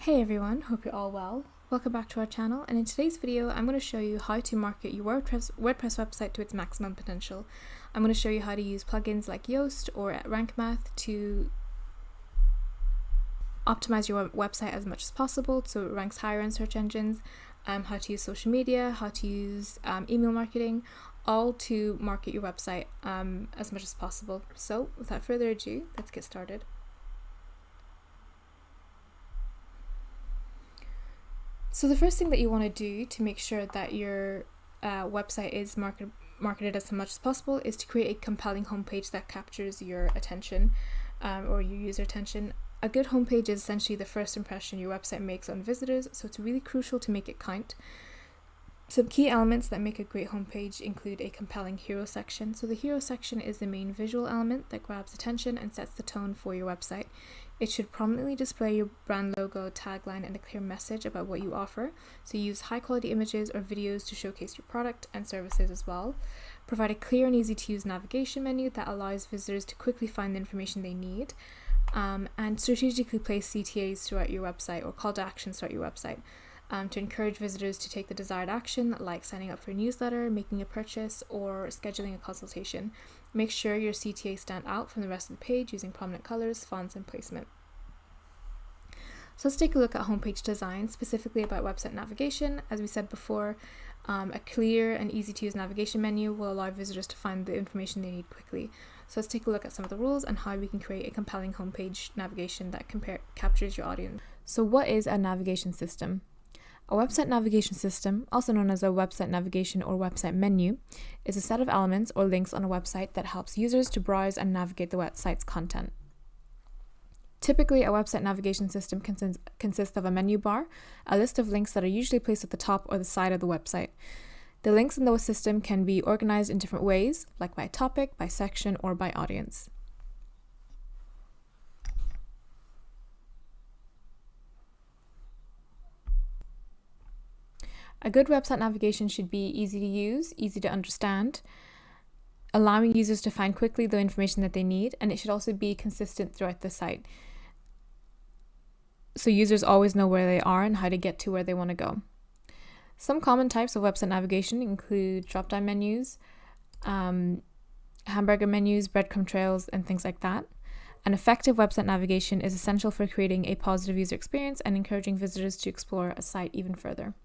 Hey everyone, hope you're all well. Welcome back to our channel, and in today's video I'm going to show you how to market your WordPress website to its maximum potential. I'm going to show you how to use plugins like Yoast or Rank Math to optimize your website as much as possible so it ranks higher in search engines, how to use social media, how to use email marketing, all to market your website as much as possible. So without further ado, let's get started. So the first thing that you want to do to make sure that your website is marketed as much as possible is to create a compelling homepage that captures your attention or your user attention. A good homepage is essentially the first impression your website makes on visitors, so it's really crucial to make it count. Some key elements that make a great homepage include a compelling hero section. So the hero section is the main visual element that grabs attention and sets the tone for your website. It should prominently display your brand logo, tagline, and a clear message about what you offer. So use high quality images or videos to showcase your product and services as well. Provide a clear and easy to use navigation menu that allows visitors to quickly find the information they need. And strategically place CTAs throughout your website or call to actions throughout your website. To encourage visitors to take the desired action, like signing up for a newsletter, making a purchase, or scheduling a consultation. Make sure your CTAs stand out from the rest of the page using prominent colors, fonts, and placement. So let's take a look at homepage design, specifically about website navigation. As we said before, a clear and easy to use navigation menu will allow visitors to find the information they need quickly. So let's take a look at some of the rules and how we can create a compelling homepage navigation that captures your audience. So what is a navigation system? A website navigation system, also known as a website navigation or website menu, is a set of elements or links on a website that helps users to browse and navigate the website's content. Typically, a website navigation system consists of a menu bar, a list of links that are usually placed at the top or the side of the website. The links in the system can be organized in different ways, like by topic, by section, or by audience. A good website navigation should be easy to use, easy to understand, allowing users to find quickly the information that they need, and it should also be consistent throughout the site, so users always know where they are and how to get to where they want to go. Some common types of website navigation include drop-down menus, hamburger menus, breadcrumb trails, and things like that. An effective website navigation is essential for creating a positive user experience and encouraging visitors to explore a site even further.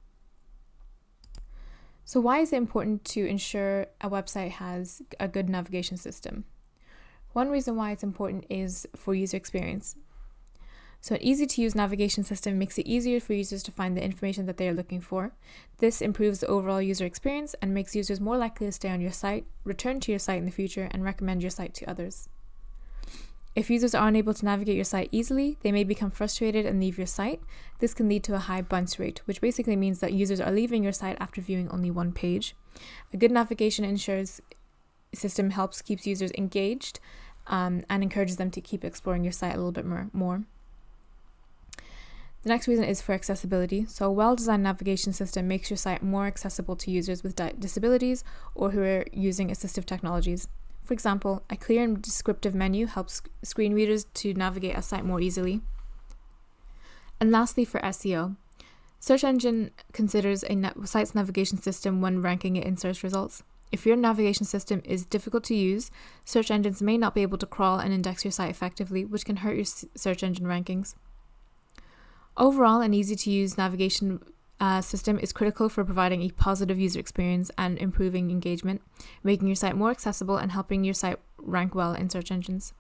So why is it important to ensure a website has a good navigation system? One reason why it's important is for user experience. So an easy to use navigation system makes it easier for users to find the information that they are looking for. This improves the overall user experience and makes users more likely to stay on your site, return to your site in the future, and recommend your site to others. If users are unable to navigate your site easily, they may become frustrated and leave your site. This can lead to a high bounce rate, which basically means that users are leaving your site after viewing only one page. A good navigation system keeps users engaged and encourages them to keep exploring your site a little bit more. The next reason is for accessibility. So a well-designed navigation system makes your site more accessible to users with disabilities or who are using assistive technologies. For example, a clear and descriptive menu helps screen readers to navigate a site more easily. And lastly, for SEO. Search engine considers a site's navigation system when ranking it in search results. If your navigation system is difficult to use, search engines may not be able to crawl and index your site effectively, which can hurt your search engine rankings. Overall, an easy-to-use navigation system is critical for providing a positive user experience and improving engagement, making your site more accessible and helping your site rank well in search engines.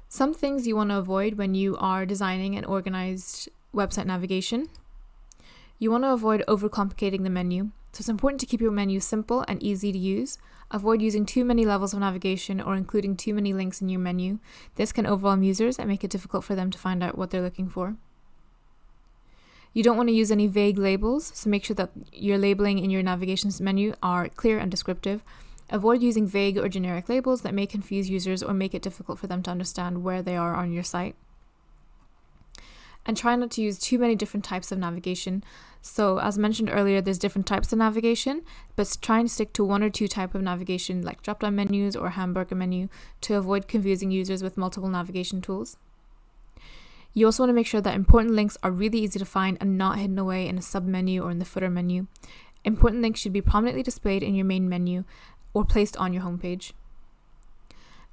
Some things you want to avoid when you are designing an organized website navigation. You want to avoid overcomplicating the menu. So it's important to keep your menu simple and easy to use. Avoid using too many levels of navigation or including too many links in your menu. This can overwhelm users and make it difficult for them to find out what they're looking for. You don't want to use any vague labels, so make sure that your labeling in your navigation menu are clear and descriptive. Avoid using vague or generic labels that may confuse users or make it difficult for them to understand where they are on your site. And try not to use too many different types of navigation. So as mentioned earlier, there's different types of navigation, but try and stick to one or two types of navigation like drop-down menus or hamburger menu to avoid confusing users with multiple navigation tools. You also want to make sure that important links are really easy to find and not hidden away in a sub-menu or in the footer menu. Important links should be prominently displayed in your main menu or placed on your homepage.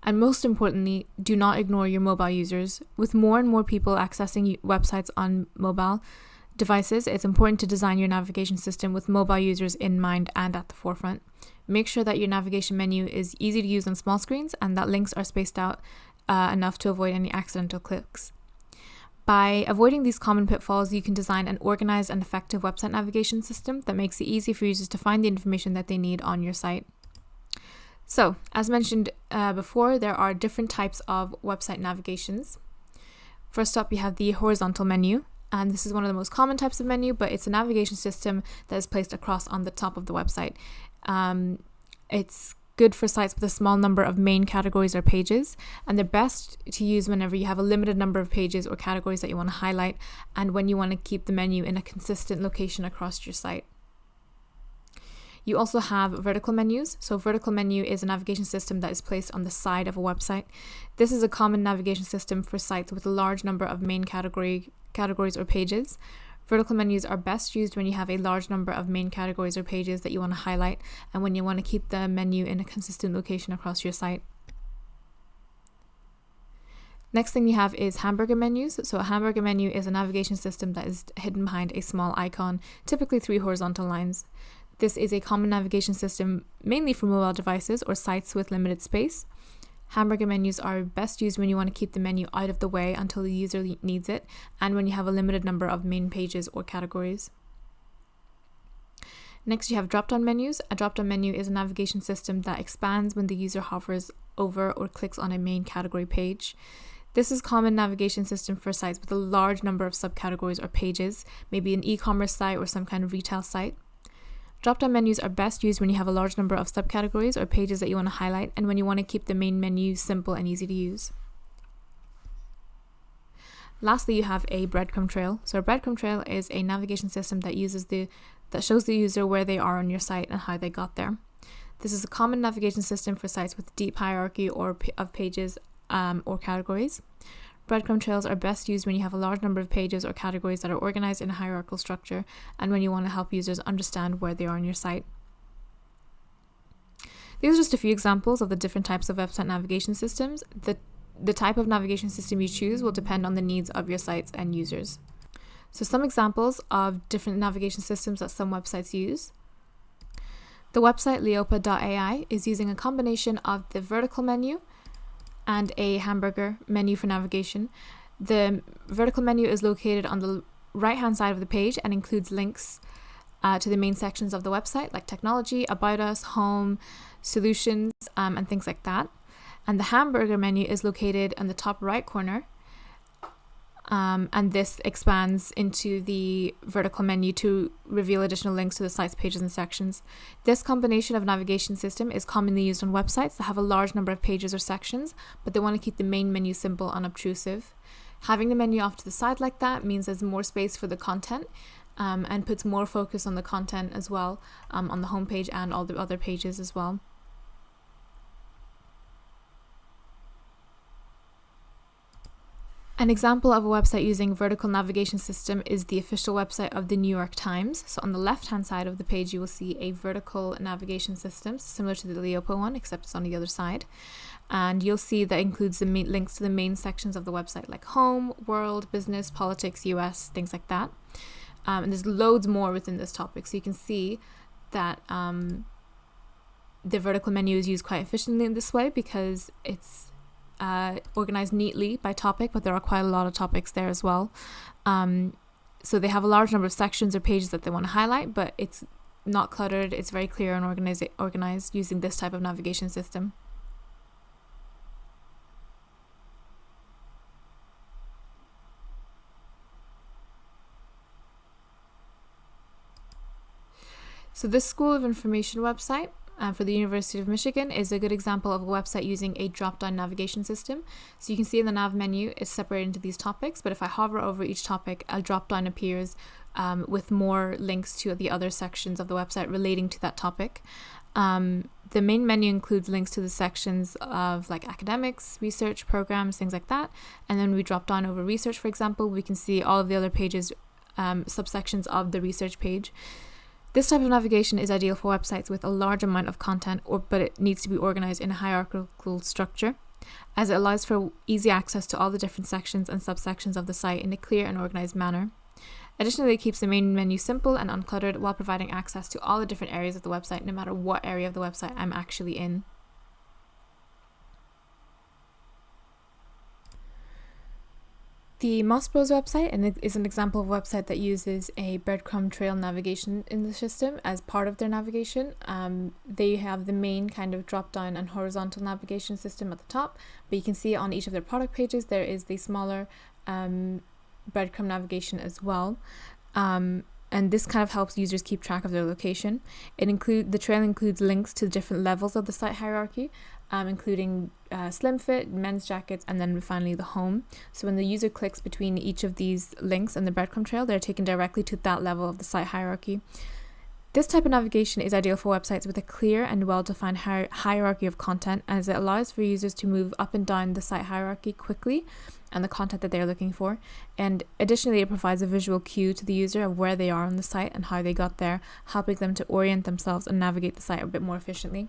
And most importantly, do not ignore your mobile users. With more and more people accessing websites on mobile devices, it's important to design your navigation system with mobile users in mind and at the forefront. Make sure that your navigation menu is easy to use on small screens and that links are spaced out enough to avoid any accidental clicks. By avoiding these common pitfalls, you can design an organized and effective website navigation system that makes it easy for users to find the information that they need on your site. So, as mentioned before, there are different types of website navigations. First up, you have the horizontal menu, and this is one of the most common types of menu, but it's a navigation system that is placed across on the top of the website. It's good for sites with a small number of main categories or pages, and they're best to use whenever you have a limited number of pages or categories that you want to highlight, and when you want to keep the menu in a consistent location across your site. You also have vertical menus. So vertical menu is a navigation system that is placed on the side of a website. This is a common navigation system for sites with a large number of main categories or pages. Vertical menus are best used when you have a large number of main categories or pages that you want to highlight and when you want to keep the menu in a consistent location across your site. Next thing you have is hamburger menus. So a hamburger menu is a navigation system that is hidden behind a small icon, typically 3 horizontal lines. This is a common navigation system mainly for mobile devices or sites with limited space. Hamburger menus are best used when you want to keep the menu out of the way until the user needs it and when you have a limited number of main pages or categories. Next, you have drop-down menus. A drop-down menu is a navigation system that expands when the user hovers over or clicks on a main category page. This is a common navigation system for sites with a large number of subcategories or pages, maybe an e-commerce site or some kind of retail site. Drop-down menus are best used when you have a large number of subcategories or pages that you want to highlight and when you want to keep the main menu simple and easy to use. Lastly, you have a breadcrumb trail. So a breadcrumb trail is a navigation system that shows the user where they are on your site and how they got there. This is a common navigation system for sites with deep hierarchy of pages or categories. Breadcrumb trails are best used when you have a large number of pages or categories that are organized in a hierarchical structure and when you want to help users understand where they are on your site. These are just a few examples of the different types of website navigation systems. The type of navigation system you choose will depend on the needs of your sites and users. So some examples of different navigation systems that some websites use. The website leopa.ai is using a combination of the vertical menu and a hamburger menu for navigation. The vertical menu is located on the right-hand side of the page and includes links to the main sections of the website like technology, about us, home, solutions, and things like that. And the hamburger menu is located in the top right corner, and this expands into the vertical menu to reveal additional links to the site's pages and sections. This combination of navigation system is commonly used on websites that have a large number of pages or sections, but they want to keep the main menu simple and unobtrusive. Having the menu off to the side like that means there's more space for the content and puts more focus on the content as well, on the homepage and all the other pages as well. An example of a website using vertical navigation system is the official website of the New York Times. So on the left-hand side of the page, you will see a vertical navigation system, similar to the Leopa one, except it's on the other side. And you'll see that includes the links to the main sections of the website, like home, world, business, politics, US, things like that. And there's loads more within this topic. So you can see that the vertical menu is used quite efficiently in this way because it's organized neatly by topic, but there are quite a lot of topics there as well. So they have a large number of sections or pages that they want to highlight, but it's not cluttered. It's very clear and organized using this type of navigation system. So this School of Information website for the University of Michigan is a good example of a website using a drop-down navigation system. So you can see in the nav menu it's separated into these topics, but if I hover over each topic, a drop-down appears with more links to the other sections of the website relating to that topic. the main menu includes links to the sections of like academics, research, programs, things like that. And then we drop down over research, for example, we can see all of the other pages, subsections of the research page. This type of navigation is ideal for websites with a large amount of content, but it needs to be organized in a hierarchical structure, as it allows for easy access to all the different sections and subsections of the site in a clear and organized manner. Additionally, it keeps the main menu simple and uncluttered while providing access to all the different areas of the website, no matter what area of the website I'm actually in. The Moss Bros website is an example of a website that uses a breadcrumb trail navigation in the system as part of their navigation. They have the main kind of drop-down and horizontal navigation system at the top, but you can see on each of their product pages there is the smaller breadcrumb navigation as well. And this kind of helps users keep track of their location. The trail includes links to different levels of the site hierarchy, including slim fit, men's jackets, and then finally the home. So when the user clicks between each of these links and the breadcrumb trail, they're taken directly to that level of the site hierarchy. This type of navigation is ideal for websites with a clear and well-defined hierarchy of content, as it allows for users to move up and down the site hierarchy quickly and the content that they're looking for. And additionally, it provides a visual cue to the user of where they are on the site and how they got there, helping them to orient themselves and navigate the site a bit more efficiently.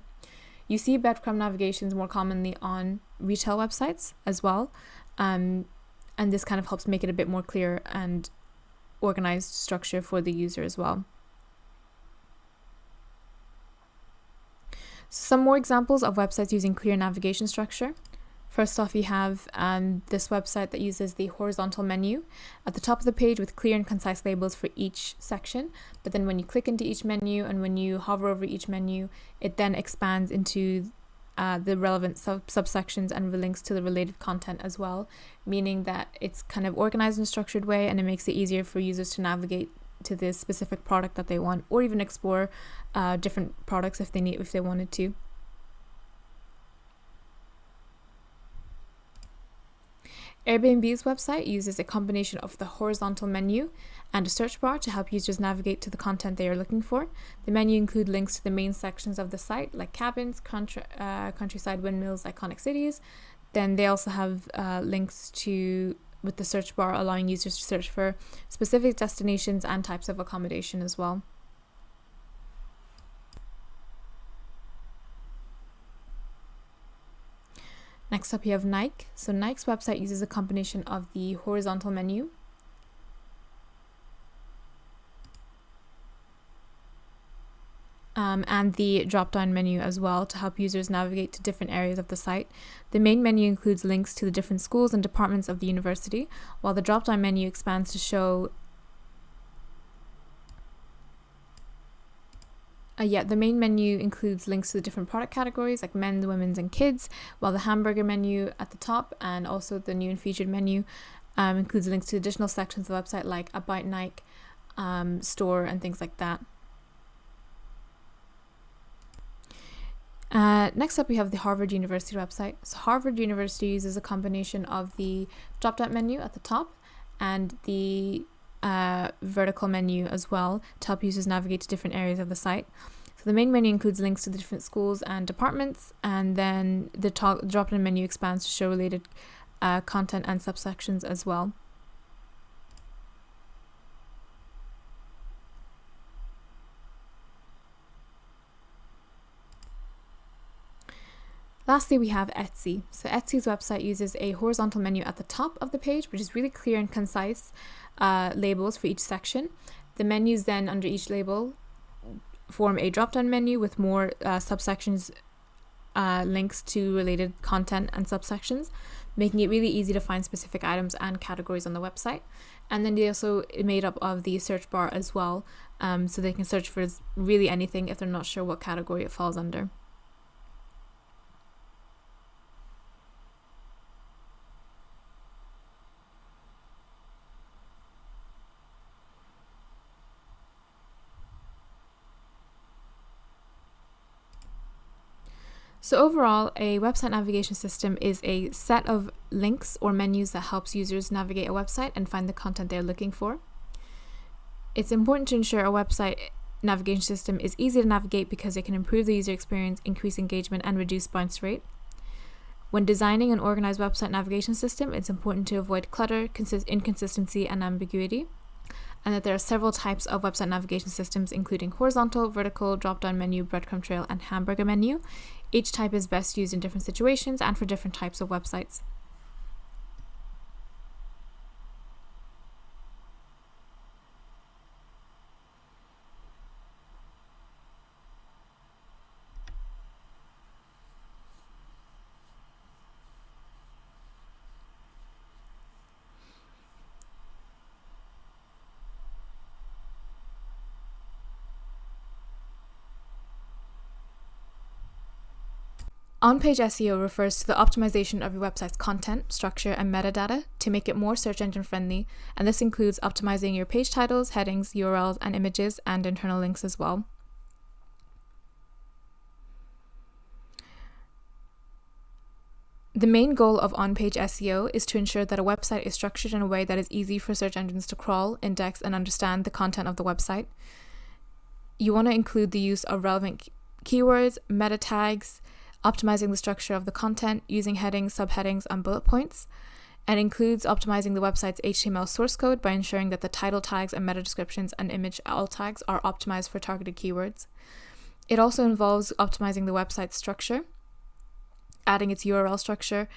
You see breadcrumb navigations more commonly on retail websites as well, and this kind of helps make it a bit more clear and organized structure for the user as well. Some more examples of websites using clear navigation structure. First off, you have this website that uses the horizontal menu at the top of the page with clear and concise labels for each section. But then when you click into each menu and when you hover over each menu, it then expands into the relevant subsections and links to the related content as well, meaning that it's kind of organized in a structured way, and it makes it easier for users to navigate to the specific product that they want, or even explore different products if they wanted to. Airbnb's website uses a combination of the horizontal menu and a search bar to help users navigate to the content they are looking for. The menu includes links to the main sections of the site, like cabins, countryside, windmills, iconic cities. Then they also have links with the search bar, allowing users to search for specific destinations and types of accommodation as well. Next up, you have Nike. So Nike's website uses a combination of the horizontal menu and the drop-down menu as well to help users navigate to different areas of the site. The main menu includes links to the different schools and departments of the university, while the drop-down menu expands to show the main menu includes links to the different product categories like men's, women's, and kids, while the hamburger menu at the top and also the new and featured menu includes links to additional sections of the website like About Nike, store, and things like that. Next up, we have the Harvard University website. So Harvard University uses a combination of the drop-down menu at the top and the vertical menu as well to help users navigate to different areas of the site. So the main menu includes links to the different schools and departments, and then the drop-down menu expands to show related content and subsections as well. Lastly, we have Etsy. So Etsy's website uses a horizontal menu at the top of the page, which is really clear and concise labels for each section. The menus then under each label form a drop-down menu with more subsections, links to related content and subsections, making it really easy to find specific items and categories on the website. And then they also made up of the search bar as well, so they can search for really anything if they're not sure what category it falls under. So overall, a website navigation system is a set of links or menus that helps users navigate a website and find the content they're looking for. It's important to ensure a website navigation system is easy to navigate because it can improve the user experience, increase engagement, and reduce bounce rate. When designing an organized website navigation system, it's important to avoid clutter, inconsistency, and ambiguity, and that there are several types of website navigation systems, including horizontal, vertical, drop-down menu, breadcrumb trail, and hamburger menu. Each type is best used in different situations and for different types of websites. On-page SEO refers to the optimization of your website's content, structure, and metadata to make it more search engine friendly, and this includes optimizing your page titles, headings, URLs, and images, and internal links as well. The main goal of on-page SEO is to ensure that a website is structured in a way that is easy for search engines to crawl, index, and understand the content of the website. You want to include the use of relevant keywords, meta tags, optimizing the structure of the content, using headings, subheadings, and bullet points, and includes optimizing the website's HTML source code by ensuring that the title tags and meta descriptions and image alt tags are optimized for targeted keywords. It also involves optimizing the website's structure, adding its URL structure,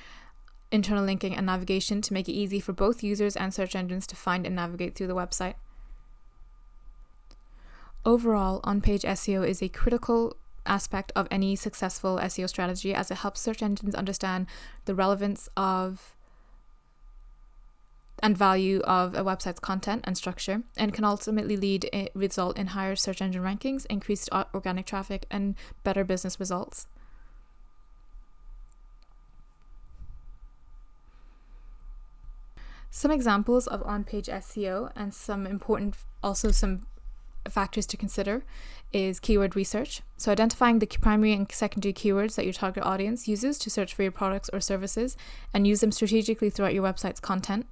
internal linking, and navigation to make it easy for both users and search engines to find and navigate through the website. Overall, on-page SEO is a critical aspect of any successful SEO strategy, as it helps search engines understand the relevance of and value of a website's content and structure, and can ultimately result in higher search engine rankings, increased organic traffic, and better business results. Some examples of on-page SEO and some factors to consider is keyword research. So identifying the primary and secondary keywords that your target audience uses to search for your products or services, and use them strategically throughout your website's content.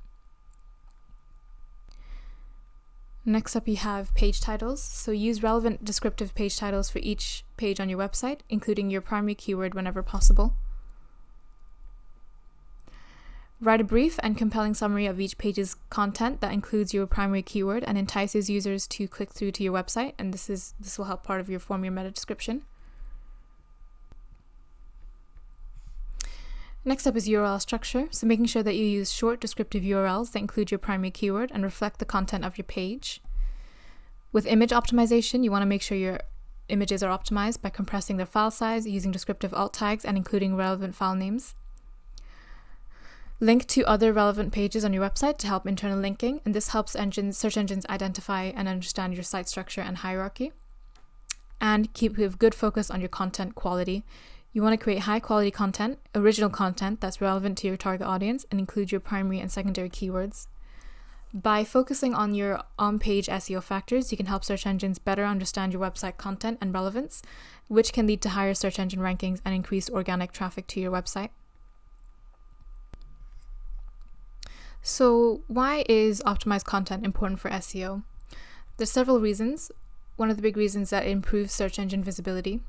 Next up, you have page titles. So use relevant descriptive page titles for each page on your website, including your primary keyword whenever possible. Write a brief and compelling summary of each page's content that includes your primary keyword and entices users to click through to your website, and this will help form your meta description. Next up is URL structure. So making sure that you use short descriptive URLs that include your primary keyword and reflect the content of your page. With image optimization, you want to make sure your images are optimized by compressing their file size, using descriptive alt tags, and including relevant file names. Link to other relevant pages on your website to help internal linking, and this helps search engines identify and understand your site structure and hierarchy. And keep a good focus on your content quality. You want to create high quality content, original content that's relevant to your target audience, and include your primary and secondary keywords. By focusing on your on-page SEO factors, you can help search engines better understand your website content and relevance, which can lead to higher search engine rankings and increased organic traffic to your website. So why is optimized content important for SEO? There's several reasons. One of the big reasons that it improves search engine visibility.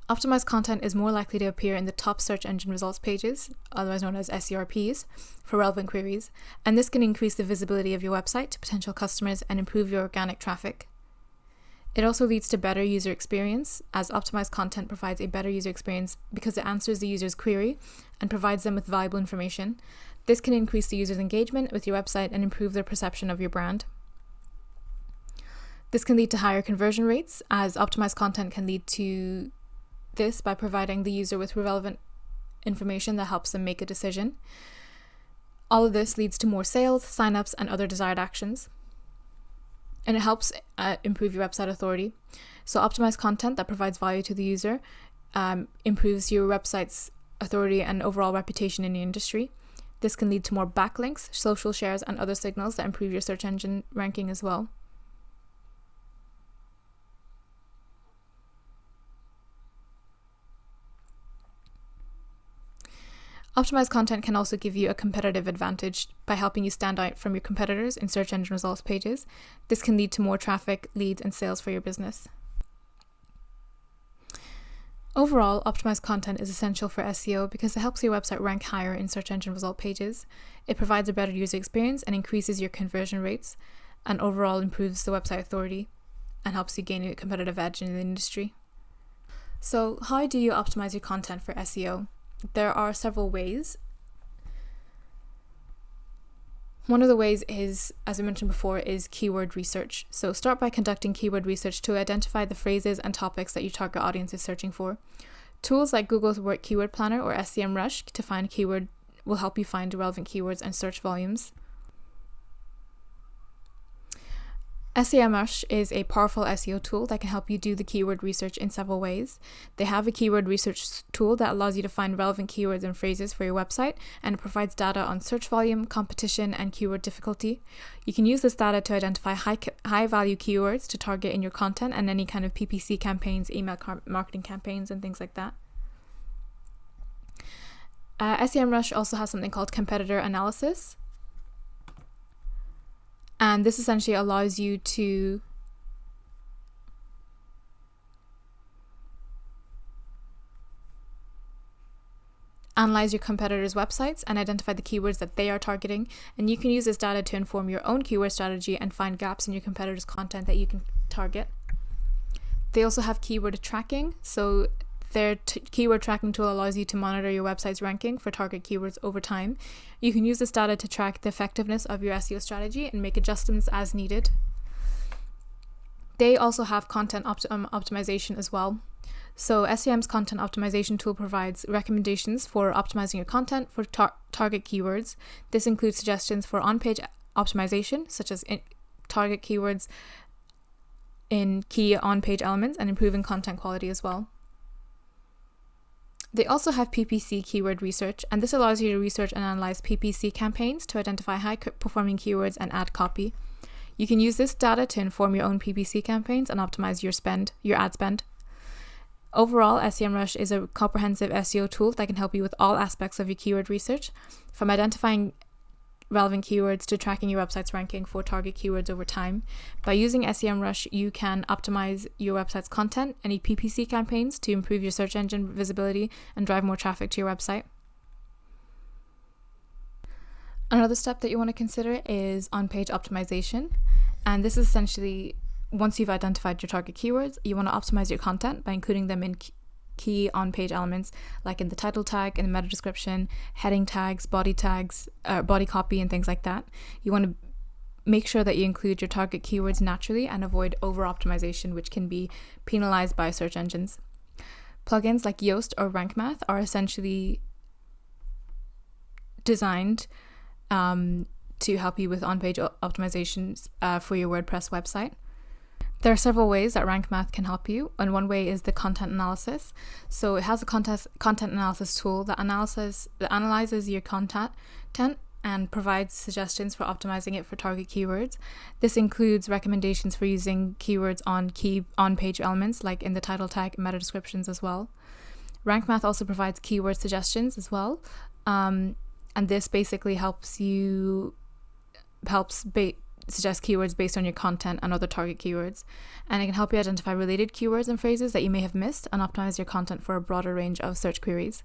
Optimized content is more likely to appear in the top search engine results pages, otherwise known as SERPs, for relevant queries, and this can increase the visibility of your website to potential customers and improve your organic traffic. It also leads to better user experience, as optimized content provides a better user experience because it answers the user's query and provides them with valuable information. This can increase the user's engagement with your website and improve their perception of your brand. This can lead to higher conversion rates, as optimized content can lead to this by providing the user with relevant information that helps them make a decision. All of this leads to more sales, signups, and other desired actions. And it helps improve your website authority. So optimized content that provides value to the user improves your website's authority and overall reputation in the industry. This can lead to more backlinks, social shares, and other signals that improve your search engine ranking as well. Optimized content can also give you a competitive advantage by helping you stand out from your competitors in search engine results pages. This can lead to more traffic, leads, and sales for your business. Overall, optimized content is essential for SEO because it helps your website rank higher in search engine result pages. It provides a better user experience and increases your conversion rates, and overall improves the website authority and helps you gain a competitive edge in the industry. So, how do you optimize your content for SEO? There are several ways. One of the ways is, as I mentioned before, is keyword research. So start by conducting keyword research to identify the phrases and topics that your target audience is searching for. Tools like Google's Keyword Planner or SEMrush to find keyword will help you find relevant keywords and search volumes. SEMrush is a powerful SEO tool that can help you do the keyword research in several ways. They have a keyword research tool that allows you to find relevant keywords and phrases for your website, and it provides data on search volume, competition, and keyword difficulty. You can use this data to identify high value keywords to target in your content and any kind of PPC campaigns, email marketing campaigns, and things like that. SEMrush also has something called competitor analysis. And this essentially allows you to analyze your competitors' websites and identify the keywords that they are targeting. And you can use this data to inform your own keyword strategy and find gaps in your competitors' content that you can target. They also have keyword tracking. So their keyword tracking tool allows you to monitor your website's ranking for target keywords over time. You can use this data to track the effectiveness of your SEO strategy and make adjustments as needed. They also have content optimization as well. So SEM's content optimization tool provides recommendations for optimizing your content for target keywords. This includes suggestions for on-page optimization, such as target keywords in key on-page elements, and improving content quality as well. They also have PPC keyword research, and this allows you to research and analyze PPC campaigns to identify high-performing keywords and add copy. You can use this data to inform your own PPC campaigns and optimize your ad spend. Overall, SEMrush is a comprehensive SEO tool that can help you with all aspects of your keyword research, from identifying relevant keywords to tracking your website's ranking for target keywords over time. By using SEMrush, you can optimize your website's content, any PPC campaigns to improve your search engine visibility and drive more traffic to your website. Another step that you want to consider is on-page optimization. And this is essentially, once you've identified your target keywords, you want to optimize your content by including them in key on-page elements, like in the title tag, in the meta description, heading tags, body copy, and things like that. You want to make sure that you include your target keywords naturally and avoid over-optimization, which can be penalized by search engines. Plugins like Yoast or Rank Math are essentially designed to help you with on-page optimizations for your WordPress website. There are several ways that Rank Math can help you, and one way is the content analysis. So it has a content analysis tool that analyzes your content and provides suggestions for optimizing it for target keywords. This includes recommendations for using keywords on key on-page elements, like in the title tag and meta descriptions as well. Rank Math also provides keyword suggestions as well, and this basically suggest keywords based on your content and other target keywords, and it can help you identify related keywords and phrases that you may have missed and optimize your content for a broader range of search queries.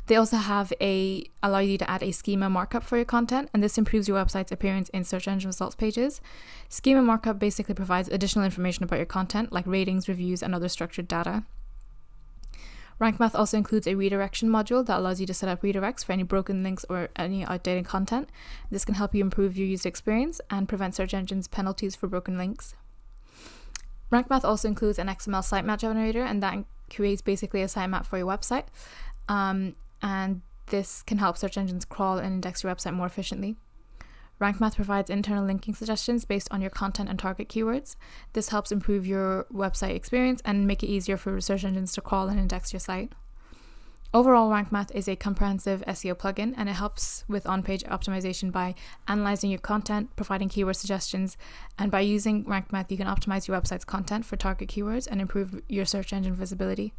They also allow you to add a schema markup for your content, and this improves your website's appearance in search engine results pages. Schema markup basically provides additional information about your content, like ratings, reviews, and other structured data. Rank Math also includes a redirection module that allows you to set up redirects for any broken links or any outdated content. This can help you improve your user experience and prevent search engines' penalties for broken links. Rank Math also includes an XML sitemap generator, and that creates basically a sitemap for your website. And this can help search engines crawl and index your website more efficiently. Rank Math provides internal linking suggestions based on your content and target keywords. This helps improve your website experience and make it easier for search engines to crawl and index your site. Overall, Rank Math is a comprehensive SEO plugin, and it helps with on-page optimization by analyzing your content, providing keyword suggestions, and by using Rank Math, you can optimize your website's content for target keywords and improve your search engine visibility.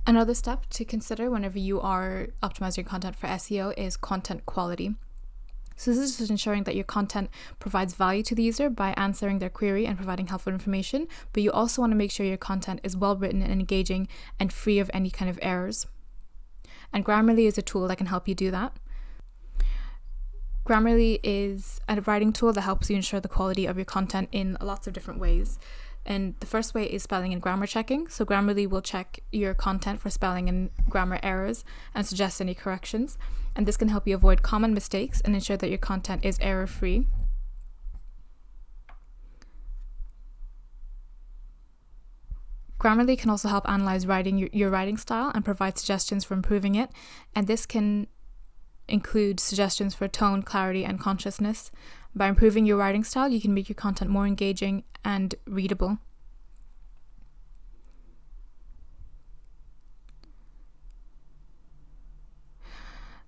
Another step to consider whenever you are optimizing your content for SEO is content quality. So this is just ensuring that your content provides value to the user by answering their query and providing helpful information, but you also want to make sure your content is well written and engaging and free of any kind of errors. And Grammarly is a tool that can help you do that. Grammarly is a writing tool that helps you ensure the quality of your content in lots of different ways. And the first way is spelling and grammar checking. So Grammarly will check your content for spelling and grammar errors and suggest any corrections. And this can help you avoid common mistakes and ensure that your content is error-free. Grammarly can also help analyze your writing style and provide suggestions for improving it. And this can include suggestions for tone, clarity, and consciousness. By improving your writing style, you can make your content more engaging and readable.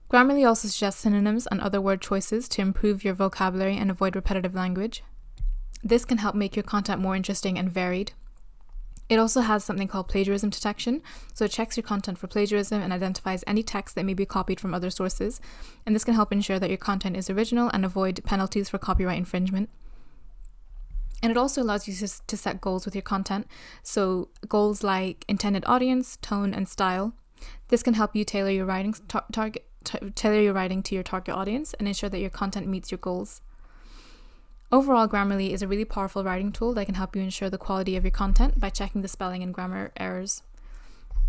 Grammarly also suggests synonyms and other word choices to improve your vocabulary and avoid repetitive language. This can help make your content more interesting and varied. It also has something called plagiarism detection, so it checks your content for plagiarism and identifies any text that may be copied from other sources, and this can help ensure that your content is original and avoid penalties for copyright infringement. And it also allows you to set goals with your content, so goals like intended audience, tone, and style. This can help you tailor your writing to your target audience and ensure that your content meets your goals. Overall, Grammarly is a really powerful writing tool that can help you ensure the quality of your content by checking the spelling and grammar errors.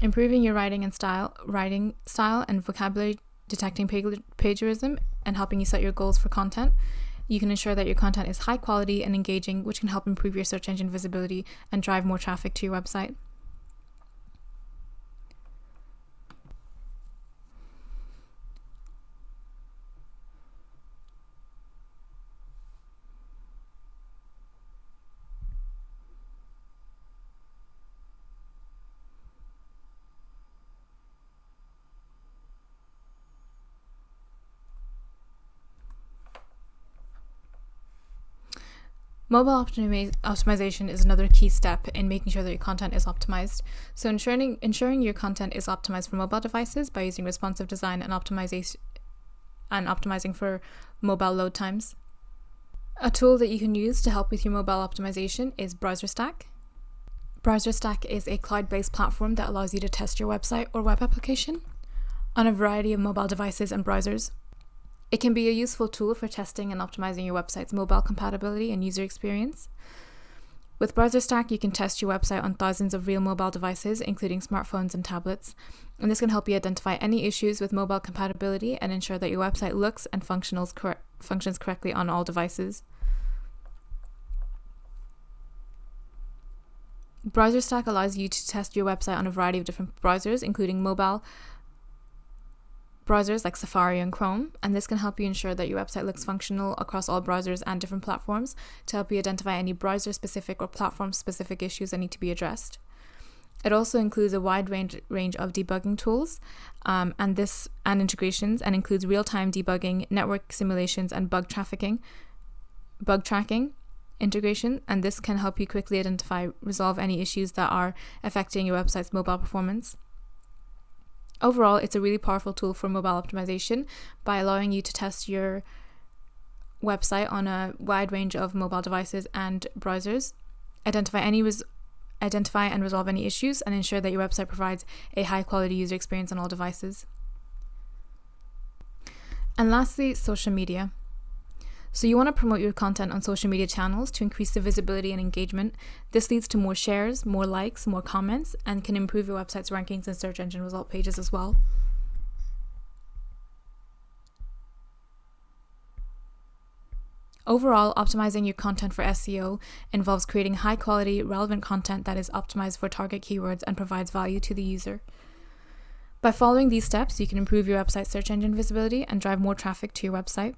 Improving your writing style and vocabulary, detecting plagiarism, and helping you set your goals for content. You can ensure that your content is high quality and engaging, which can help improve your search engine visibility and drive more traffic to your website. Mobile optimization is another key step in making sure that your content is optimized. So ensuring your content is optimized for mobile devices by using responsive design and optimizing for mobile load times. A tool that you can use to help with your mobile optimization is BrowserStack. BrowserStack is a cloud-based platform that allows you to test your website or web application on a variety of mobile devices and browsers. It can be a useful tool for testing and optimizing your website's mobile compatibility and user experience. With BrowserStack, you can test your website on thousands of real mobile devices, including smartphones and tablets, and this can help you identify any issues with mobile compatibility and ensure that your website looks and functions correctly on all devices. BrowserStack allows you to test your website on a variety of different browsers, including mobile browsers like Safari and Chrome, and this can help you ensure that your website looks functional across all browsers and different platforms to help you identify any browser-specific or platform-specific issues that need to be addressed. It also includes a wide range of debugging tools and integrations, and includes real-time debugging, network simulations, and bug tracking integration, and this can help you quickly resolve any issues that are affecting your website's mobile performance. Overall, it's a really powerful tool for mobile optimization by allowing you to test your website on a wide range of mobile devices and browsers, identify and resolve any issues, and ensure that your website provides a high-quality user experience on all devices. And lastly, social media. So you want to promote your content on social media channels to increase the visibility and engagement. This leads to more shares, more likes, more comments, and can improve your website's rankings and search engine result pages as well. Overall, optimizing your content for SEO involves creating high-quality, relevant content that is optimized for target keywords and provides value to the user. By following these steps, you can improve your website's search engine visibility and drive more traffic to your website.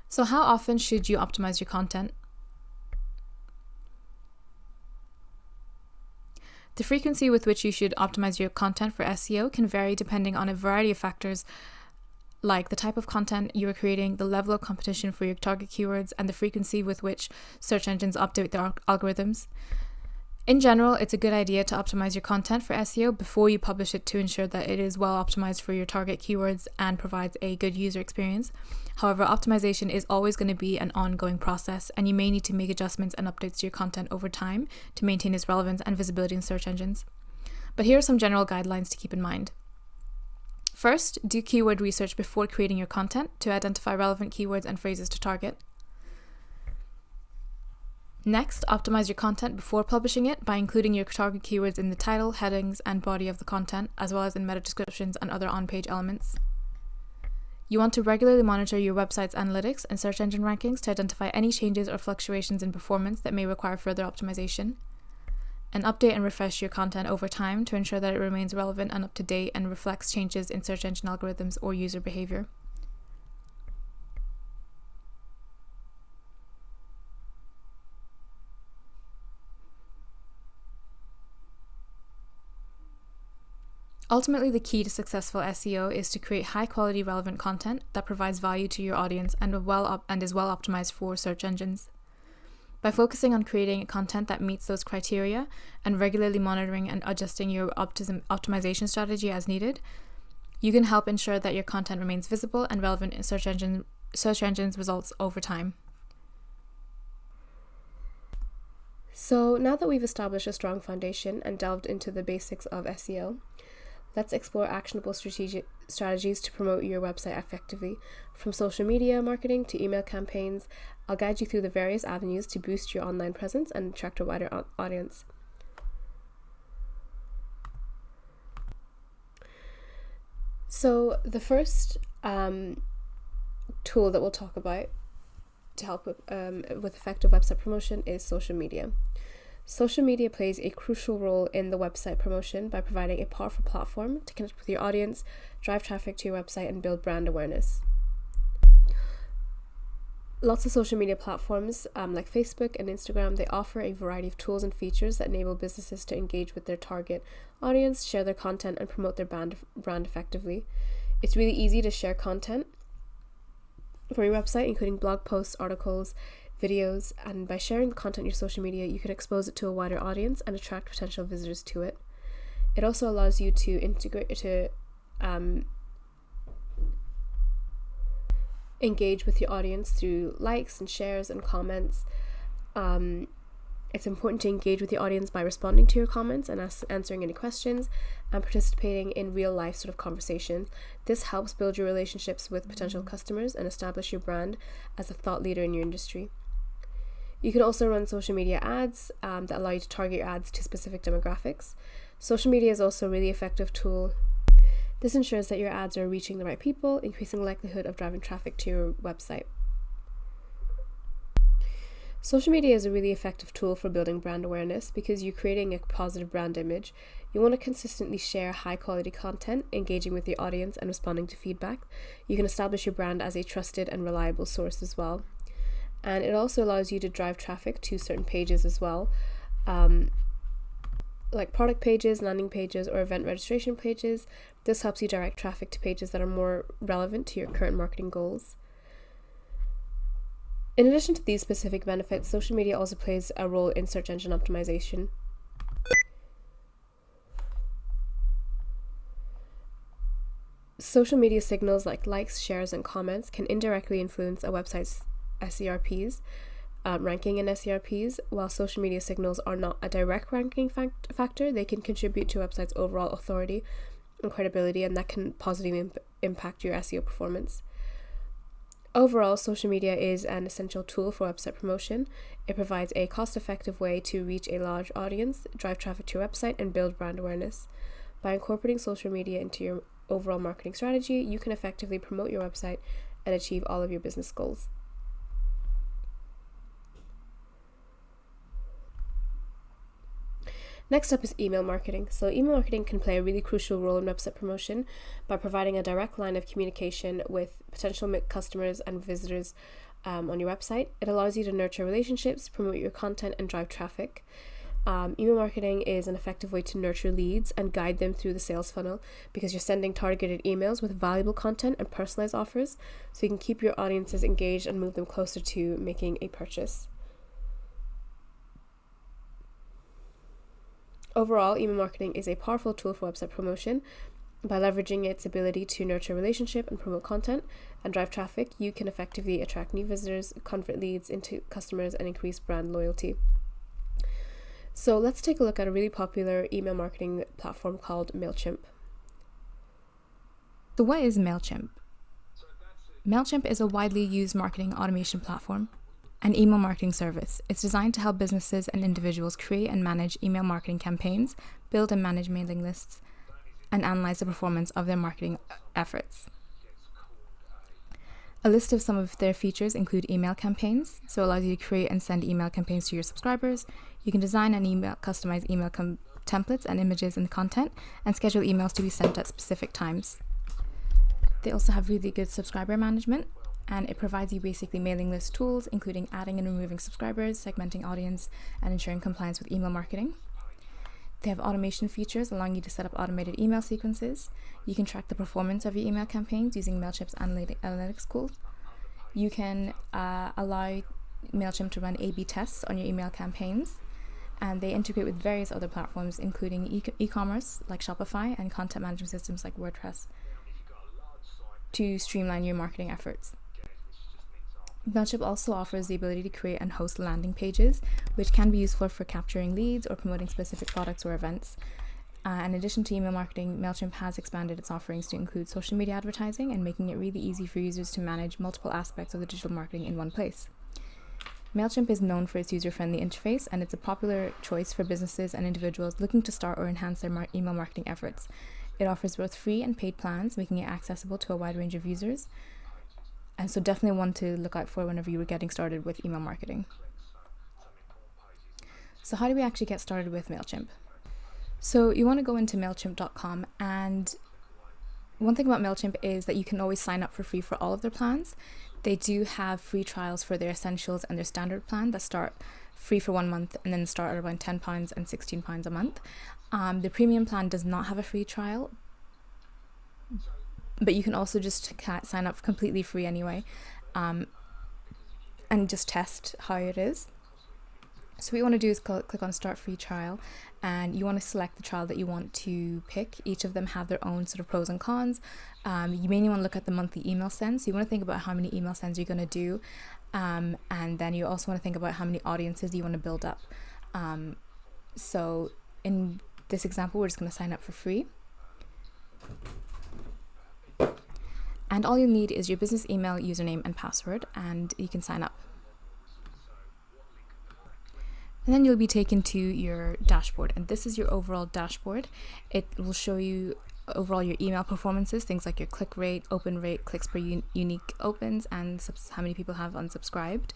So how often should you optimize your content? The frequency with which you should optimize your content for SEO can vary depending on a variety of factors, like the type of content you are creating, the level of competition for your target keywords, and the frequency with which search engines update their algorithms. In general, it's a good idea to optimize your content for SEO before you publish it to ensure that it is well optimized for your target keywords and provides a good user experience. However, optimization is always going to be an ongoing process, and you may need to make adjustments and updates to your content over time to maintain its relevance and visibility in search engines. But here are some general guidelines to keep in mind. First, do keyword research before creating your content to identify relevant keywords and phrases to target. Next, optimize your content before publishing it by including your target keywords in the title, headings, and body of the content, as well as in meta descriptions and other on-page elements. You want to regularly monitor your website's analytics and search engine rankings to identify any changes or fluctuations in performance that may require further optimization. And update and refresh your content over time to ensure that it remains relevant and up to date and reflects changes in search engine algorithms or user behavior. Ultimately, the key to successful SEO is to create high-quality, relevant content that provides value to your audience and is well optimized for search engines. By focusing on creating content that meets those criteria and regularly monitoring and adjusting your optimization strategy as needed, you can help ensure that your content remains visible and relevant in search engines results over time. So now that we've established a strong foundation and delved into the basics of SEO, let's explore actionable strategies to promote your website effectively. From social media marketing to email campaigns, I'll guide you through the various avenues to boost your online presence and attract a wider audience. So the first tool that we'll talk about to help with effective website promotion is social media. Social media plays a crucial role in the website promotion by providing a powerful platform to connect with your audience, drive traffic to your website, and build brand awareness. Lots of social media platforms like Facebook and Instagram, they offer a variety of tools and features that enable businesses to engage with their target audience, share their content, and promote their brand effectively. It's really easy to share content from your website, including blog posts, articles, videos, and by sharing the content on your social media, you can expose it to a wider audience and attract potential visitors to it. It also allows you to engage with your audience through likes and shares and comments. It's important to engage with your audience by responding to your comments and answering any questions and participating in real life sort of conversations. This helps build your relationships with potential customers and establish your brand as a thought leader in your industry. You can also run social media ads that allow you to target your ads to specific demographics. Social media is also a really effective tool. This ensures that your ads are reaching the right people, increasing the likelihood of driving traffic to your website. Social media is a really effective tool for building brand awareness because you're creating a positive brand image. You want to consistently share high quality content, engaging with your audience and responding to feedback. You can establish your brand as a trusted and reliable source as well. And it also allows you to drive traffic to certain pages as well, like product pages, landing pages, or event registration pages. This helps you direct traffic to pages that are more relevant to your current marketing goals. In addition to these specific benefits, social media also plays a role in search engine optimization. Social media signals like likes, shares, and comments can indirectly influence a website's SERPs, ranking in SERPs. While social media signals are not a direct ranking factor, they can contribute to a website's overall authority and credibility, and that can positively impact your SEO performance. Overall, social media is an essential tool for website promotion. It provides a cost-effective way to reach a large audience, drive traffic to your website, and build brand awareness. By incorporating social media into your overall marketing strategy, you can effectively promote your website and achieve all of your business goals. Next up is email marketing. So email marketing can play a really crucial role in website promotion by providing a direct line of communication with potential customers and visitors on your website. It allows you to nurture relationships, promote your content, and drive traffic. Email marketing is an effective way to nurture leads and guide them through the sales funnel because you're sending targeted emails with valuable content and personalized offers, so you can keep your audiences engaged and move them closer to making a purchase. Overall, email marketing is a powerful tool for website promotion. By leveraging its ability to nurture relationship and promote content and drive traffic, you can effectively attract new visitors, convert leads into customers, and increase brand loyalty. So let's take a look at a really popular email marketing platform called MailChimp. So what is MailChimp? MailChimp is a widely used marketing automation platform, an email marketing service. It's designed to help businesses and individuals create and manage email marketing campaigns, build and manage mailing lists, and analyze the performance of their marketing efforts. A list of some of their features include email campaigns, so it allows you to create and send email campaigns to your subscribers. You can design and customize email templates and images and content, and schedule emails to be sent at specific times. They also have really good subscriber management, and it provides you basically mailing list tools, including adding and removing subscribers, segmenting audience, and ensuring compliance with email marketing. They have automation features allowing you to set up automated email sequences. You can track the performance of your email campaigns using MailChimp's analytics tools. You can allow MailChimp to run A/B tests on your email campaigns, and they integrate with various other platforms, including e-commerce like Shopify and content management systems like WordPress to streamline your marketing efforts. MailChimp also offers the ability to create and host landing pages, which can be useful for capturing leads or promoting specific products or events. In addition to email marketing, MailChimp has expanded its offerings to include social media advertising and making it really easy for users to manage multiple aspects of the digital marketing in one place. MailChimp is known for its user-friendly interface, and it's a popular choice for businesses and individuals looking to start or enhance their email marketing efforts. It offers both free and paid plans, making it accessible to a wide range of users. And so definitely one to look out for whenever you were getting started with email marketing. So how do we actually get started with MailChimp? So you want to go into MailChimp.com, and one thing about MailChimp is that you can always sign up for free for all of their plans. They do have free trials for their essentials and their standard plan that start free for 1 month and then start at around £10 and £16 a month. The premium plan does not have a free trial, but you can also just sign up completely free anyway, and just test how it is. So what you want to do is click on Start Free Trial, and you want to select the trial that you want to pick. Each of them have their own sort of pros and cons. You mainly want to look at the monthly email sends. So you want to think about how many email sends you're going to do, and then you also want to think about how many audiences you want to build up. So in this example, we're just going to sign up for free. And all you need is your business email, username, and password, and you can sign up. And then you'll be taken to your dashboard, and this is your overall dashboard. It will show you overall your email performances, things like your click rate, open rate, clicks per unique opens, and how many people have unsubscribed.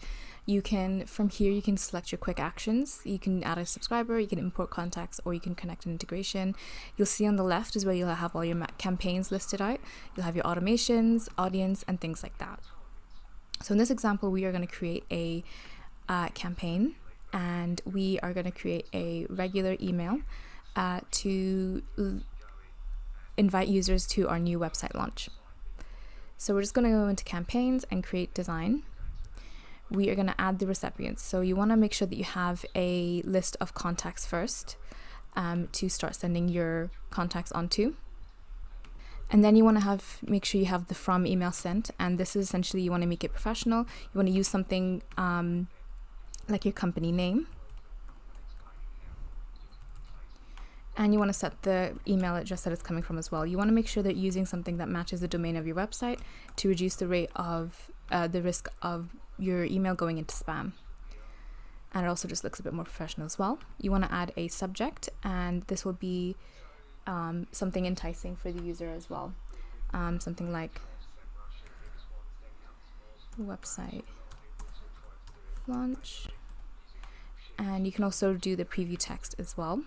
From here, you can select your quick actions. You can add a subscriber, you can import contacts, or you can connect an integration. You'll see on the left is where you'll have all your campaigns listed out. You'll have your automations, audience, and things like that. So in this example, we are going to create a campaign, and we are going to create a regular email to invite users to our new website launch. So we're just going to go into campaigns and create design. We are going to add the recipients. So you want to make sure that you have a list of contacts first to start sending your contacts onto. And then you want to make sure you have the from email sent. And this is essentially, you want to make it professional. You want to use something like your company name. And you want to set the email address that it's coming from as well. You want to make sure that you're using something that matches the domain of your website to reduce the rate of the risk of your email going into spam. And it also just looks a bit more professional as well. You want to add a subject, and this will be something enticing for the user as well. Something like website launch. And you can also do the preview text as well.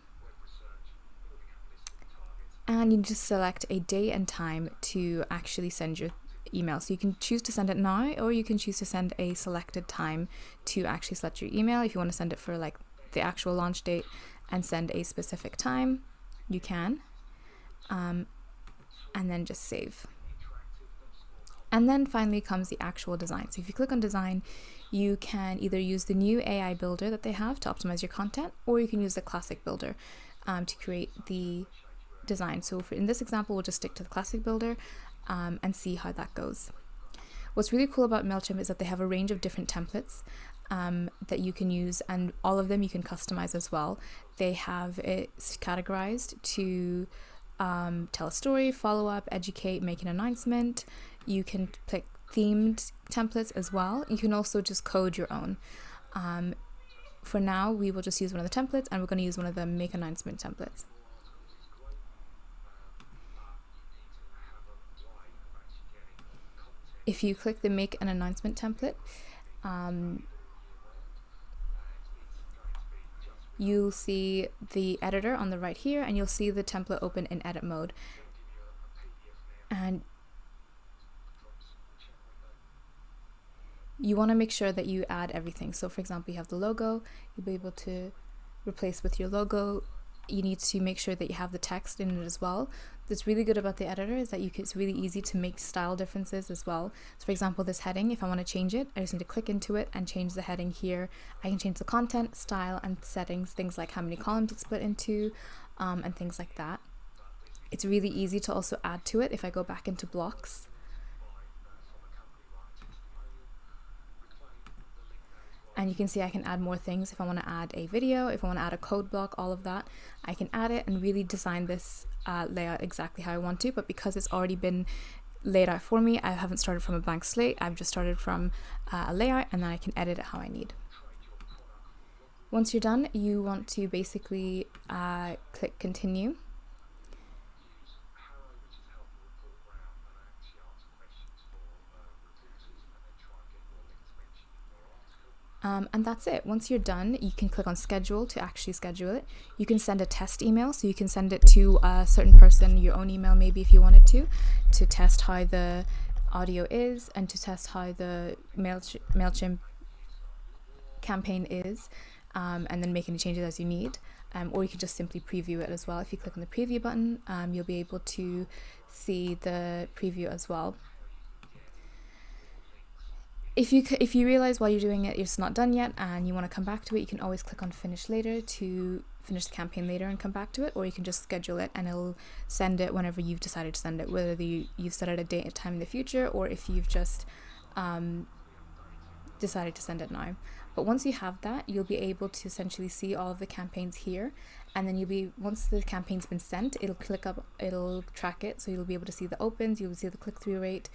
And you just select a day and time to actually send your email. So you can choose to send it now, or you can choose to send a selected time to actually select your email. If you want to send it for like the actual launch date, and send a specific time, you can, and then just save. And then finally comes the actual design. So if you click on design, you can either use the new AI builder that they have to optimize your content, or you can use the classic builder to create the design. So in this example, we'll just stick to the classic builder and see how that goes. What's really cool about MailChimp is that they have a range of different templates that you can use, and all of them you can customize as well. They have it categorized to tell a story, follow up, educate, make an announcement. You can pick themed templates as well. You can also just code your own. For now, we will just use one of the templates, and we're going to use one of the make announcement templates. If you click the make an announcement template, you'll see the editor on the right here, and you'll see the template open in edit mode. And you want to make sure that you add everything. So for example, you have the logo, you'll be able to replace with your logo. You need to make sure that you have the text in it as well. What's really good about the editor is that it's really easy to make style differences as well. So for example, this heading, if I want to change it, I just need to click into it and change the heading here. I can change the content, style, and settings, things like how many columns it's split into, and things like that. It's really easy to also add to it. If I go back into blocks, and you can see I can add more things. If I want to add a video, if I want to add a code block, all of that, I can add it and really design this layout exactly how I want to. But because it's already been laid out for me, I haven't started from a blank slate. I've just started from a layout, and then I can edit it how I need. Once you're done, you want to basically click continue. And that's it. Once you're done, you can click on schedule to actually schedule it. You can send a test email, so you can send it to a certain person, your own email maybe if you wanted to test how the audio is and to test how the MailChimp campaign is, and then make any changes as you need. Or you can just simply preview it as well. If you click on the preview button, you'll be able to see the preview as well. If you realize while you're doing it it's not done yet and you want to come back to it, you can always click on finish later to finish the campaign later and come back to it, or you can just schedule it and it'll send it whenever you've decided to send it, whether you've set it a date and time in the future, or if you've just decided to send it now. But once you have that, you'll be able to essentially see all of the campaigns here, and then once the campaign's been sent, it'll track it, so you'll be able to see the opens, you'll see the click-through rate,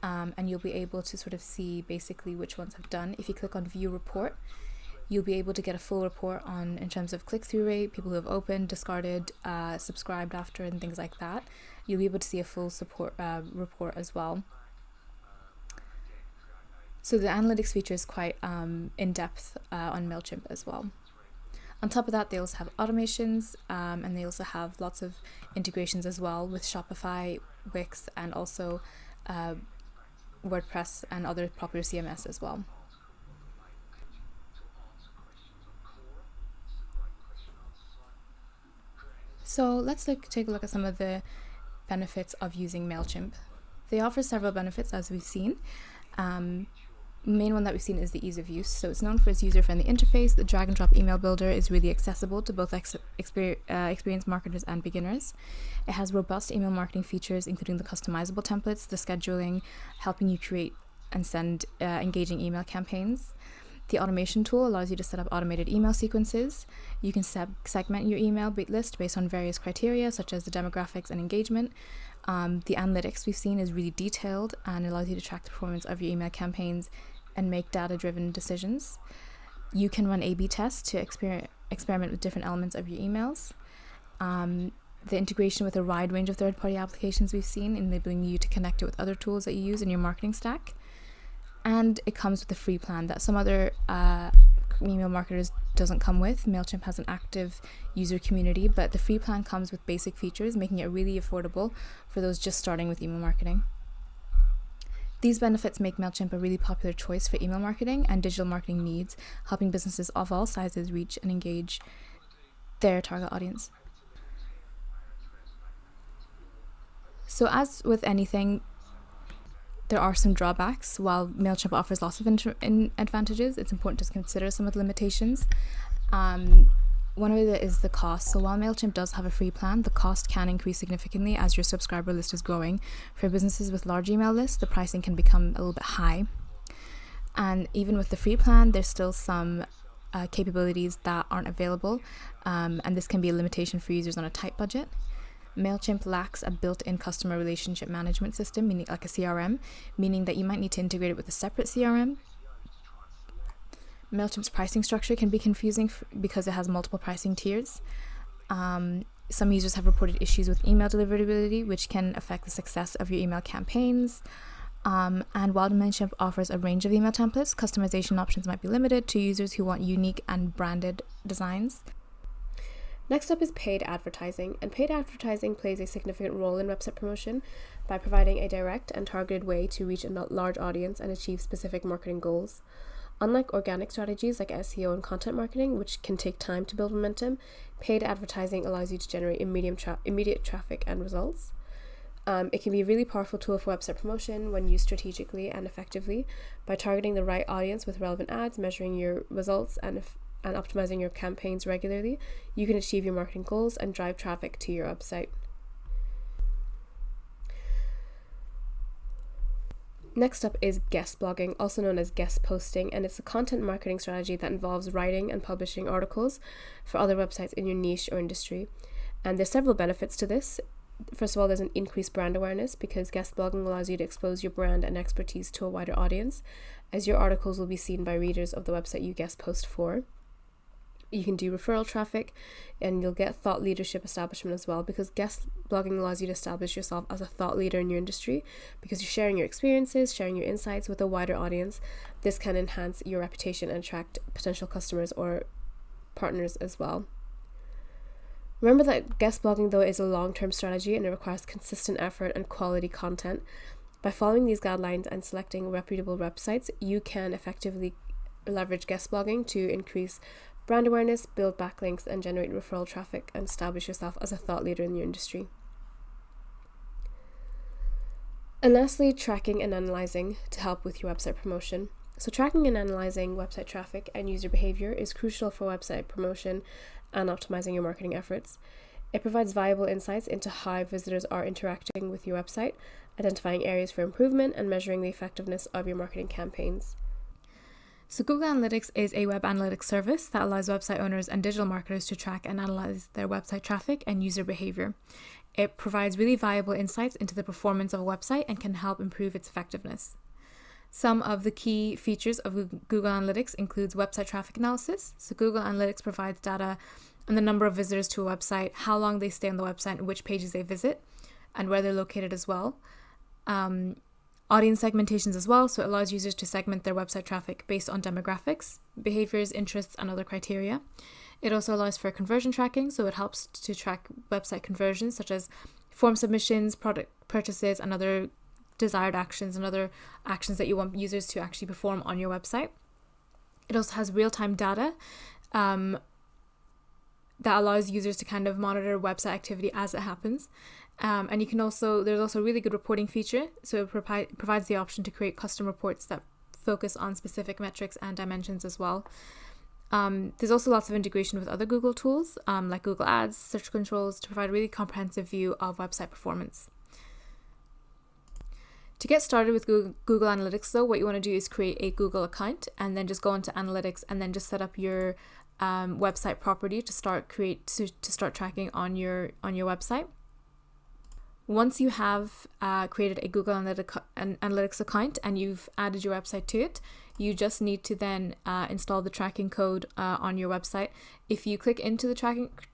and you'll be able to sort of see basically which ones have done. If you click on view report, you'll be able to get a full report in terms of click-through rate, people who have opened, discarded, subscribed after, and things like that. You'll be able to see a full report as well. So the analytics feature is quite in-depth on MailChimp as well. On top of that, they also have automations, and they also have lots of integrations as well with Shopify, Wix, and also WordPress and other popular CMS as well. So let's take a look at some of the benefits of using MailChimp. They offer several benefits, as we've seen. Main one that we've seen is the ease of use. So it's known for its user-friendly interface. The drag and drop email builder is really accessible to both experienced marketers and beginners. It has robust email marketing features, including the customizable templates, the scheduling, helping you create and send engaging email campaigns. The automation tool allows you to set up automated email sequences. You can segment your email list based on various criteria, such as the demographics and engagement. The analytics we've seen is really detailed and allows you to track the performance of your email campaigns and make data-driven decisions. You can run A/B tests to experiment with different elements of your emails. The integration with a wide range of third-party applications we've seen, enabling you to connect it with other tools that you use in your marketing stack. And it comes with a free plan that some other email marketers doesn't come with. MailChimp has an active user community, but the free plan comes with basic features, making it really affordable for those just starting with email marketing. These benefits make MailChimp a really popular choice for email marketing and digital marketing needs, helping businesses of all sizes reach and engage their target audience. So as with anything, there are some drawbacks. While MailChimp offers lots of advantages, it's important to consider some of the limitations. One of it is the cost. So while MailChimp does have a free plan, the cost can increase significantly as your subscriber list is growing. For businesses with large email lists, the pricing can become a little bit high. And even with the free plan, there's still some capabilities that aren't available, and this can be a limitation for users on a tight budget. MailChimp lacks a built-in customer relationship management system, meaning like a CRM, meaning that you might need to integrate it with a separate CRM. MailChimp's pricing structure can be confusing because it has multiple pricing tiers. Some users have reported issues with email deliverability, which can affect the success of your email campaigns. And while MailChimp offers a range of email templates, customization options might be limited to users who want unique and branded designs. Next up is paid advertising, and paid advertising plays a significant role in website promotion by providing a direct and targeted way to reach a large audience and achieve specific marketing goals. Unlike organic strategies like SEO and content marketing, which can take time to build momentum, paid advertising allows you to generate immediate traffic and results. It can be a really powerful tool for website promotion when used strategically and effectively. By targeting the right audience with relevant ads, measuring your results, and optimizing your campaigns regularly, you can achieve your marketing goals and drive traffic to your website. Next up is guest blogging, also known as guest posting, and it's a content marketing strategy that involves writing and publishing articles for other websites in your niche or industry. And there's several benefits to this. First of all, there's an increased brand awareness because guest blogging allows you to expose your brand and expertise to a wider audience, as your articles will be seen by readers of the website you guest post for. You can do referral traffic, and you'll get thought leadership establishment as well, because guest blogging allows you to establish yourself as a thought leader in your industry because you're sharing your experiences, sharing your insights with a wider audience. This can enhance your reputation and attract potential customers or partners as well. Remember that guest blogging, though, is a long-term strategy and it requires consistent effort and quality content. By following these guidelines and selecting reputable websites, you can effectively leverage guest blogging to increase brand awareness, build backlinks, and generate referral traffic, and establish yourself as a thought leader in your industry. And lastly, tracking and analyzing to help with your website promotion. So tracking and analyzing website traffic and user behavior is crucial for website promotion and optimizing your marketing efforts. It provides valuable insights into how visitors are interacting with your website, identifying areas for improvement, and measuring the effectiveness of your marketing campaigns. So Google Analytics is a web analytics service that allows website owners and digital marketers to track and analyze their website traffic and user behavior. It provides really valuable insights into the performance of a website and can help improve its effectiveness. Some of the key features of Google Analytics includes website traffic analysis. So Google Analytics provides data on the number of visitors to a website, how long they stay on the website, and which pages they visit, and where they're located as well. Audience segmentations as well, so it allows users to segment their website traffic based on demographics, behaviors, interests, and other criteria. It also allows for conversion tracking, so it helps to track website conversions such as form submissions, product purchases, and other desired actions and other actions that you want users to actually perform on your website. It also has real-time data that allows users to kind of monitor website activity as it happens. And you can also, there's also a really good reporting feature. So it provides the option to create custom reports that focus on specific metrics and dimensions as well. There's also lots of integration with other Google tools like Google Ads, search controls to provide a really comprehensive view of website performance. To get started with Google Analytics, though, what you want to do is create a Google account and then just go into Analytics and then just set up your website property to start tracking on your website. Once you have created a Google Analytics account and you've added your website to it, you just need to then install the tracking code on your website. If you click into the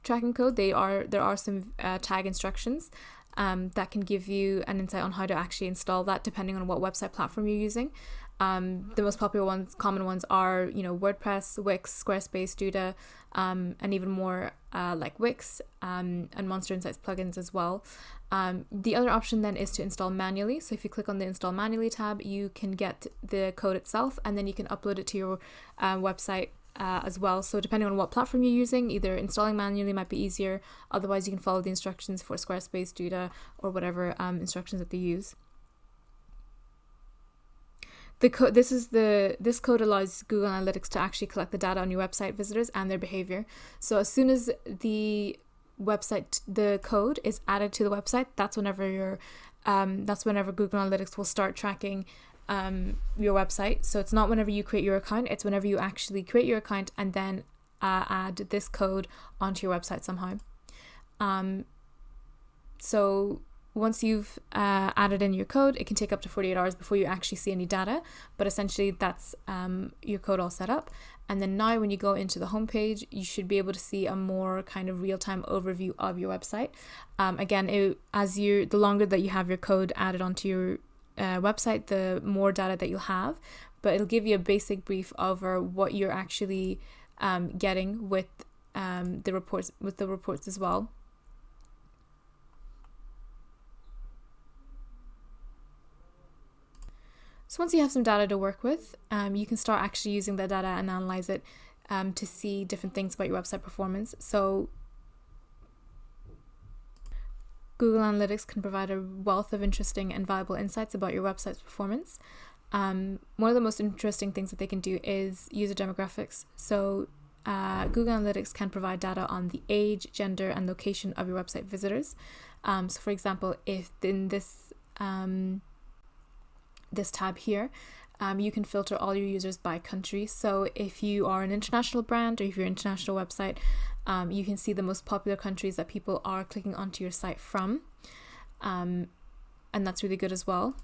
tracking code, there are some tag instructions that can give you an insight on how to actually install that depending on what website platform you're using. The most popular common ones are, WordPress, Wix, Squarespace, Duda, and even more like Wix and Monster Insights plugins as well. The other option then is to install manually. So if you click on the Install Manually tab, you can get the code itself and then you can upload it to your website as well. So depending on what platform you're using, either installing manually might be easier. Otherwise, you can follow the instructions for Squarespace, Duda, or whatever instructions that they use. This code allows Google Analytics to actually collect the data on your website visitors and their behavior. So as soon as the code is added to the website, that's whenever Google Analytics will start tracking your website. So it's not whenever you create your account, it's whenever you actually create your account and then add this code onto your website somehow. So once you've added in your code, it can take up to 48 hours before you actually see any data, but essentially that's your code all set up. And then now when you go into the homepage, you should be able to see a more kind of real-time overview of your website. Again, the longer that you have your code added onto your website, the more data that you'll have, but it'll give you a basic brief over what you're actually getting with the reports as well. So once you have some data to work with, you can start actually using that data and analyze it to see different things about your website performance. So Google Analytics can provide a wealth of interesting and valuable insights about your website's performance. One of the most interesting things that they can do is user demographics. So Google Analytics can provide data on the age, gender, and location of your website visitors. So for example, if in this tab here, you can filter all your users by country. So if you are an international brand or if you're an international website, you can see the most popular countries that people are clicking onto your site from. And that's really good as well.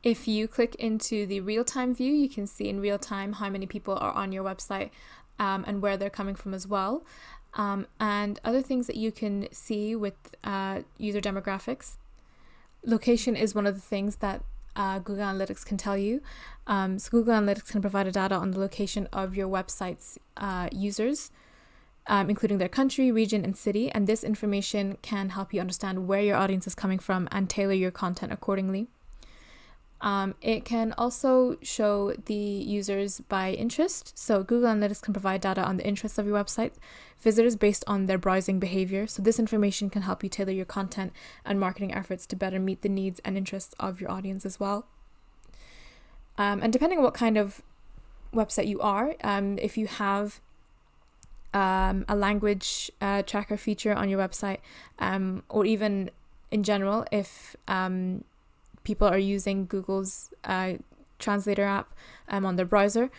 If you click into the real-time view, you can see in real time how many people are on your website and where they're coming from as well. And other things that you can see with user demographics. Location is one of the things that Google Analytics can tell you. So Google Analytics can provide a data on the location of your website's users, including their country, region, and city. And this information can help you understand where your audience is coming from and tailor your content accordingly. It can also show the users by interest. So Google Analytics can provide data on the interests of your website visitors based on their browsing behavior. So this information can help you tailor your content and marketing efforts to better meet the needs and interests of your audience as well. And depending on what kind of website you are, if you have a language tracker feature on your website, or even in general, if people are using Google's translator app on their browser,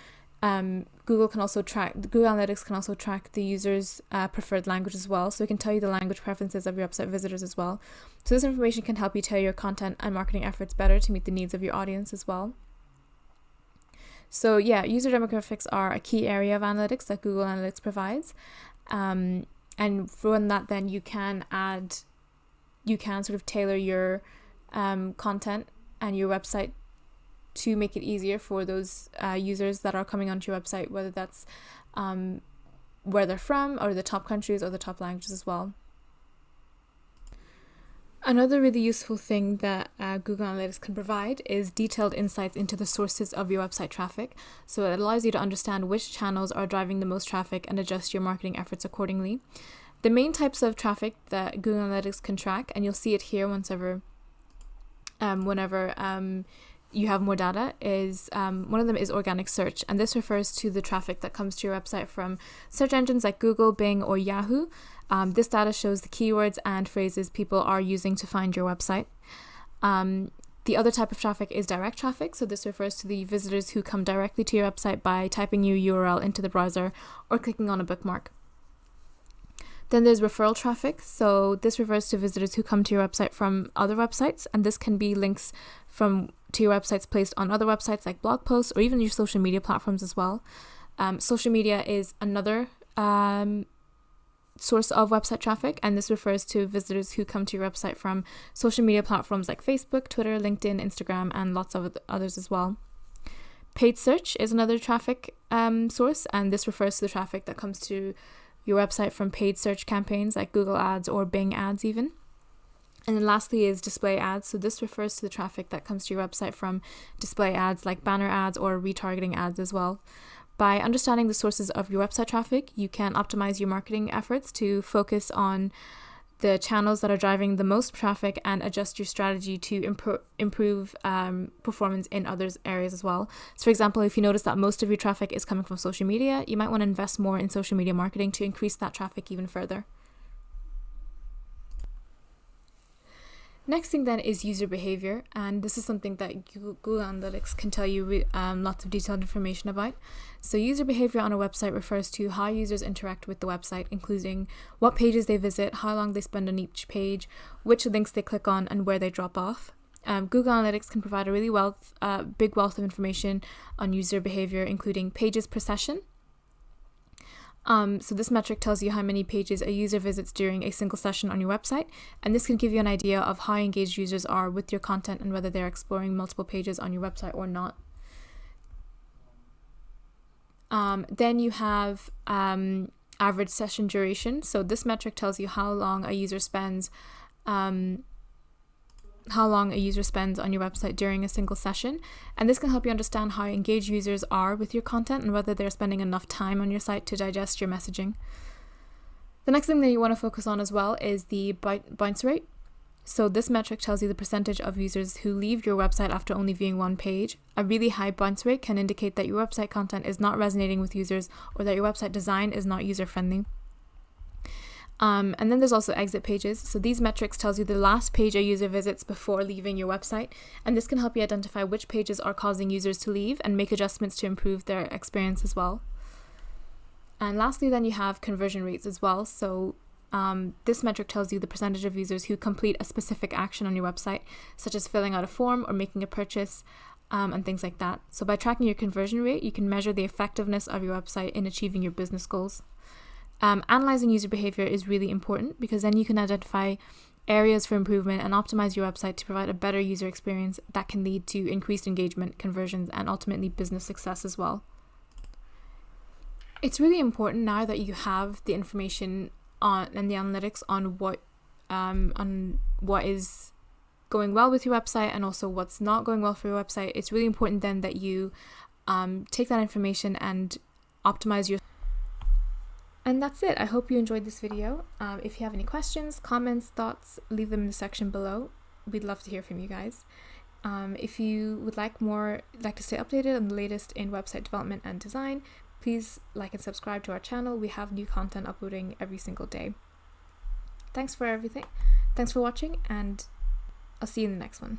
Google Analytics can also track the user's preferred language as well. So it can tell you the language preferences of your website visitors as well. So this information can help you tailor your content and marketing efforts better to meet the needs of your audience as well. So yeah, user demographics are a key area of analytics that Google Analytics provides. And from that, then you can sort of tailor your content and your website to make it easier for those users that are coming onto your website, whether that's where they're from or the top countries or the top languages as well. Another really useful thing that Google Analytics can provide is detailed insights into the sources of your website traffic. So it allows you to understand which channels are driving the most traffic and adjust your marketing efforts accordingly. The main types of traffic that Google Analytics can track, and you'll see it here whenever you have more data, is one of them is organic search, and this refers to the traffic that comes to your website from search engines like Google, Bing, or Yahoo. This data shows the keywords and phrases people are using to find your website. The other type of traffic is direct traffic, so this refers to the visitors who come directly to your website by typing your URL into the browser or clicking on a bookmark. Then there's referral traffic, so this refers to visitors who come to your website from other websites, and this can be links to your websites placed on other websites like blog posts or even your social media platforms as well. Social media is another source of website traffic, and this refers to visitors who come to your website from social media platforms like Facebook, Twitter, LinkedIn, Instagram, and lots of others as well. Paid search is another traffic source, and this refers to the traffic that comes to your website from paid search campaigns like Google Ads or Bing Ads even. And then lastly is display ads. So this refers to the traffic that comes to your website from display ads like banner ads or retargeting ads as well. By understanding the sources of your website traffic, you can optimize your marketing efforts to focus on the channels that are driving the most traffic and adjust your strategy to improve performance in other areas as well. So for example, if you notice that most of your traffic is coming from social media, you might want to invest more in social media marketing to increase that traffic even further. Next thing then is user behavior, and this is something that Google Analytics can tell you lots of detailed information about. So user behavior on a website refers to how users interact with the website, including what pages they visit, how long they spend on each page, which links they click on, and where they drop off. Google Analytics can provide a really big wealth of information on user behavior, including pages per session. So this metric tells you how many pages a user visits during a single session on your website, and this can give you an idea of how engaged users are with your content and whether they're exploring multiple pages on your website or not. Then you have average session duration. So this metric tells you how long a user spends on your website during a single session, and this can help you understand how engaged users are with your content and whether they're spending enough time on your site to digest your messaging. The next thing that you want to focus on as well is the bounce rate. So this metric tells you the percentage of users who leave your website after only viewing one page. A really high bounce rate can indicate that your website content is not resonating with users or that your website design is not user-friendly. And then there's also exit pages. So these metrics tells you the last page a user visits before leaving your website, and this can help you identify which pages are causing users to leave and make adjustments to improve their experience as well. And lastly, then you have conversion rates as well. So this metric tells you the percentage of users who complete a specific action on your website, such as filling out a form or making a purchase, and things like that. So by tracking your conversion rate, you can measure the effectiveness of your website in achieving your business goals. Analyzing user behavior is really important because then you can identify areas for improvement and optimize your website to provide a better user experience that can lead to increased engagement, conversions, and ultimately business success as well. It's really important now that you have the information and the analytics on what is going well with your website and also what's not going well for your website. It's really important then that you take that information and optimize your. And that's it. I hope you enjoyed this video. If you have any questions, comments, thoughts, leave them in the section below. We'd love to hear from you guys. If you would like to stay updated on the latest in website development and design, please like and subscribe to our channel. We have new content uploading every single day. Thanks for everything. Thanks for watching, and I'll see you in the next one.